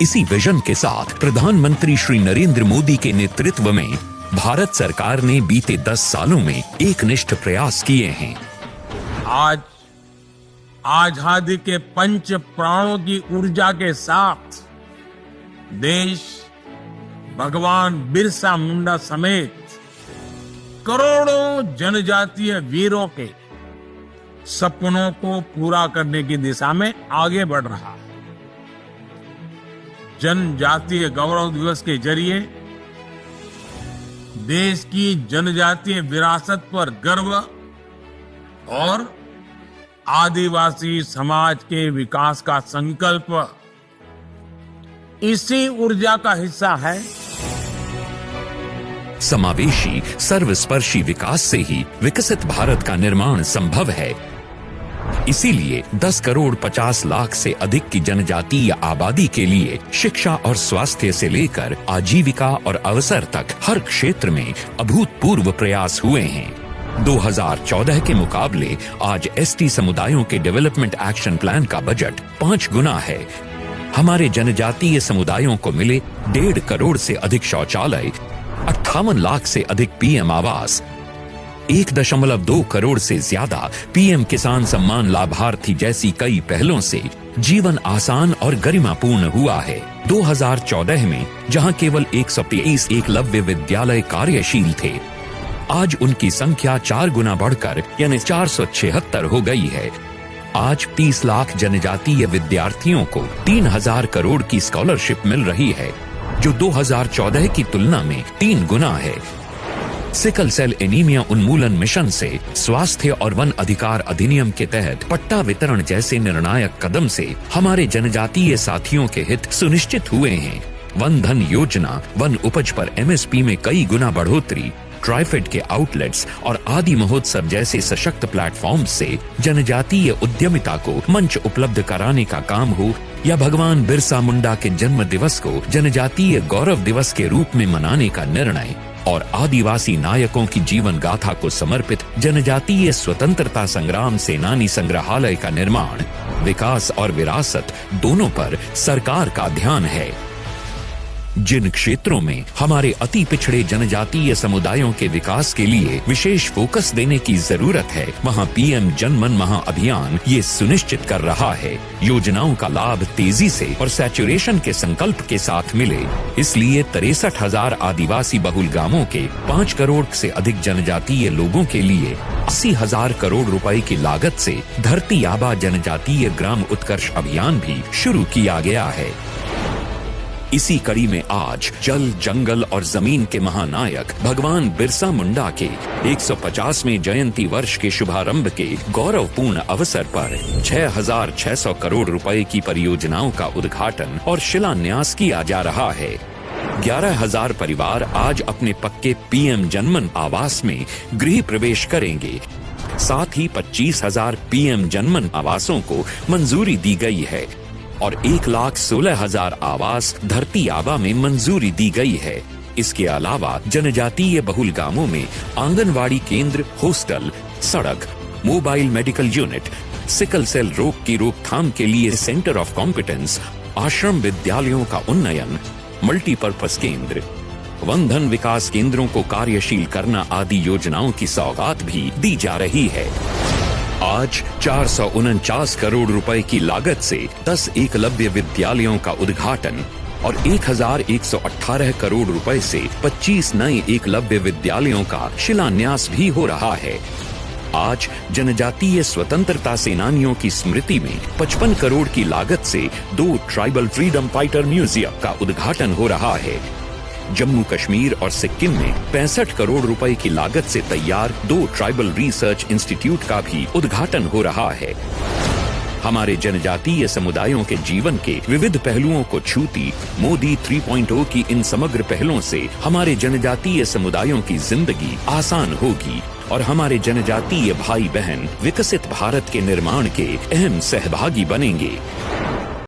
इसी विजन के साथ प्रधानमंत्री श्री नरेंद्र मोदी के नेतृत्व में भारत सरकार ने बीते 10 सालों में एकनिष्ठ प्रयास किए हैं। आज आजादी के पंच प्राणों की ऊर्जा के साथ देश भगवान बिरसा मुंडा समेत करोड़ों जनजातीय वीरों के सपनों को पूरा करने की दिशा में आगे बढ़ रहा है। जनजातीय गौरव दिवस के जरिए देश की जनजातीय विरासत पर गर्व और आदिवासी समाज के विकास का संकल्प इसी ऊर्जा का हिस्सा है। समावेशी सर्वस्पर्शी विकास से ही विकसित भारत का निर्माण संभव है। इसीलिए 10 करोड़ 50 लाख से अधिक की जनजातीय आबादी के लिए शिक्षा और स्वास्थ्य से लेकर आजीविका और अवसर तक हर क्षेत्र में अभूतपूर्व प्रयास हुए हैं। 2014 के मुकाबले आज एसटी समुदायों के डेवलपमेंट एक्शन प्लान का बजट 5 गुना है। हमारे जनजातीय समुदायों को मिले 1.5 करोड़ से अधिक शौचालय, 58 लाख से अधिक पीएम आवास, 1.2 करोड़ से ज्यादा पीएम किसान सम्मान लाभार्थी जैसी कई पहलों से जीवन आसान और गरिमापूर्ण हुआ है। 2014 में जहां केवल 123 एकलव्य विद्यालय कार्यशील थे, आज उनकी संख्या 4 गुना बढ़कर यानी 476 हो गई है। आज 30 लाख जनजातीय विद्यार्थियों को 3,000 करोड़ की स्कॉलरशिप मिल रही है, जो 2014 की तुलना में 3 गुना है। सिकल सेल एनीमिया उन्मूलन मिशन से स्वास्थ्य और वन अधिकार अधिनियम के तहत पट्टा वितरण जैसे निर्णायक कदम से हमारे जनजातीय साथियों के हित सुनिश्चित हुए हैं। वन धन योजना, वन उपज पर एमएसपी में कई गुना बढ़ोतरी, ट्राइफेड के आउटलेट्स और आदि महोत्सव जैसे सशक्त प्लेटफॉर्म्स से जनजातीय उद्यमिता को मंच उपलब्ध कराने का काम हो, या भगवान बिरसा मुंडा के जन्म दिवस को जनजातीय गौरव दिवस के रूप में मनाने का निर्णय, और आदिवासी नायकों की जीवन गाथा को समर्पित जनजातीय स्वतंत्रता संग्राम सेनानी संग्रहालय का निर्माण, विकास और विरासत दोनों पर सरकार का ध्यान है। जिन क्षेत्रों में हमारे अति पिछड़े जनजातीय समुदायों के विकास के लिए विशेष फोकस देने की जरूरत है, वहां पीएम जनमन महाअभियान ये सुनिश्चित कर रहा है योजनाओं का लाभ तेजी से और सैचुरेशन के संकल्प के साथ मिले। इसलिए 63,000 आदिवासी बहुल गांवों के 5 करोड़ से अधिक जनजातीय लोगों के लिए 80,000 करोड़ रुपए की लागत से धरती आबा जनजातीय ग्राम उत्कर्ष अभियान भी शुरू किया गया है। इसी कड़ी में आज जल, जंगल और जमीन के महानायक भगवान बिरसा मुंडा के 150वें जयंती वर्ष के शुभारंभ के गौरवपूर्ण अवसर पर 6,600 करोड़ रुपए की परियोजनाओं का उद्घाटन और शिलान्यास किया जा रहा है। 11,000 परिवार आज अपने पक्के पीएम जनमन आवास में गृह प्रवेश करेंगे। साथ ही 25,000 पीएम जनमन आवासों को मंजूरी दी गई है और 1,16,000 आवास धरती आबा में मंजूरी दी गई है। इसके अलावा जनजातीय बहुल गांवों में आंगनवाड़ी केंद्र, हॉस्टल, सड़क, mobile medical unit, sickle cell रोग की रोकथाम के लिए सेंटर ऑफ कॉम्पिटेंस, आश्रम विद्यालयों का उन्नयन, मल्टीपर्पज केंद्र, वन धन विकास केंद्रों को कार्यशील करना आदि योजनाओं की सौगात भी दी जा रही है। आज 449 करोड़ रुपए की लागत से 10 एकलव्य विद्यालयों का उद्घाटन और 1,118 करोड़ रुपए से 25 नए एकलव्य विद्यालयों का शिलान्यास भी हो रहा है। आज जनजातीय स्वतंत्रता सेनानियों की स्मृति में 55 करोड़ की लागत से 2 ट्राइबल फ्रीडम फाइटर म्यूजियम का उद्घाटन हो रहा है। जम्मू कश्मीर और सिक्किम में 65 करोड़ रुपए की लागत से तैयार 2 ट्राइबल रिसर्च इंस्टीट्यूट का भी उद्घाटन हो रहा है। हमारे जनजातीय समुदायों के जीवन के विविध पहलुओं को छूती मोदी 3.0 की इन समग्र पहलों से हमारे जनजातीय समुदायों की जिंदगी आसान होगी और हमारे जनजातीय भाई बहन विकसित भारत के निर्माण के अहम सहभागी बनेंगे।